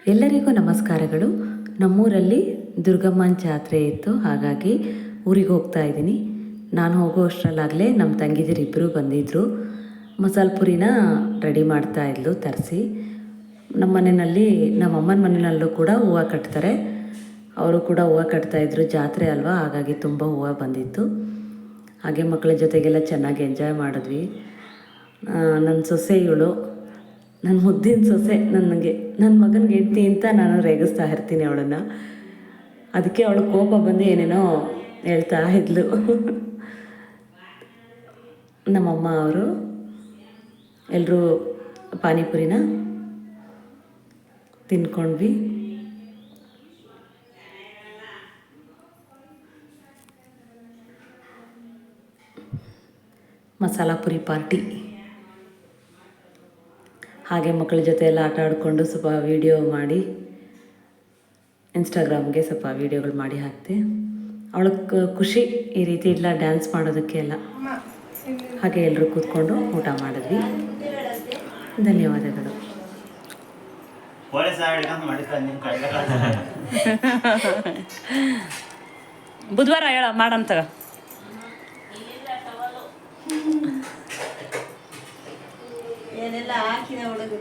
ಎಲ್ಲರಿಗೂ ನಮಸ್ಕಾರಗಳು. ನಮ್ಮೂರಲ್ಲಿ ದುರ್ಗಮ್ಮನ ಜಾತ್ರೆ ಇತ್ತು, ಹಾಗಾಗಿ ಊರಿಗೆ ಹೋಗ್ತಾ ಇದ್ದೀನಿ. ನಾನು ಹೋಗೋ ಅಷ್ಟರಲ್ಲಾಗಲೇ ನಮ್ಮ ತಂಗಿದಿರಿಬ್ಬರು ಬಂದಿದ್ದರು. ಮಸಾಲೆ ಪುರಿನ ರೆಡಿ ಮಾಡ್ತಾ ಇದ್ಲು ತರಿಸಿ. ನಮ್ಮ ಮನೆಯಲ್ಲಿ, ನಮ್ಮ ಅಮ್ಮನ ಮನೆಯಲ್ಲೂ ಕೂಡ ಹೂವು ಕಟ್ತಾರೆ. ಅವರು ಕೂಡ ಹೂವು ಕಟ್ತಾಯಿದ್ರು. ಜಾತ್ರೆ ಅಲ್ವಾ, ಹಾಗಾಗಿ ತುಂಬ ಹೂವು ಬಂದಿತ್ತು. ಹಾಗೆ ಮಕ್ಕಳ ಜೊತೆಗೆಲ್ಲ ಚೆನ್ನಾಗಿ ಎಂಜಾಯ್ ಮಾಡಿದ್ವಿ. ನನ್ನ ಸೊಸೆ ಇವಳು, ನನ್ನ ಮುದ್ದಿನ ಸೊಸೆ. ನನ್ನ ಮಗನಿಗೆ ಹೆಂಡ್ತಿ ಅಂತ ನಾನು ರೇಗಿಸ್ತಾ ಇರ್ತೀನಿ ಅವಳನ್ನು. ಅದಕ್ಕೆ ಅವಳು ಕೋಪ ಬಂದು ಏನೇನೋ ಹೇಳ್ತಾ ಇದ್ಲು. ನಮ್ಮಮ್ಮ ಅವರು ಎಲ್ಲರೂ ಪಾನಿಪುರಿನ ತಿನ್ಕೊಂಡ್ವಿ. ಮಸಾಲ ಪುರಿ ಪಾರ್ಟಿ. ಹಾಗೆ ಮಕ್ಕಳ ಜೊತೆ ಎಲ್ಲ ಆಟ ಆಡಿಕೊಂಡು ಸ್ವಲ್ಪ ವೀಡಿಯೋ ಮಾಡಿ ಇನ್ಸ್ಟಾಗ್ರಾಮ್ಗೆ ಸ್ವಲ್ಪ ವೀಡಿಯೋಗಳು ಮಾಡಿ ಹಾಕ್ತೆ. ಅವಳಿಗೆ ಖುಷಿ ಈ ರೀತಿ ಎಲ್ಲ ಡ್ಯಾನ್ಸ್ ಮಾಡೋದಕ್ಕೆ ಎಲ್ಲ. ಹಾಗೆ ಎಲ್ಲರೂ ಕೂತ್ಕೊಂಡು ಊಟ ಮಾಡಿದ್ವಿ. ಧನ್ಯವಾದಗಳು. ಬುಧವಾರ ಹೇಳ ಮಾಡಂತ ಏನೆಲ್ಲ ಹಾಕಿದ ಒಳಗೆ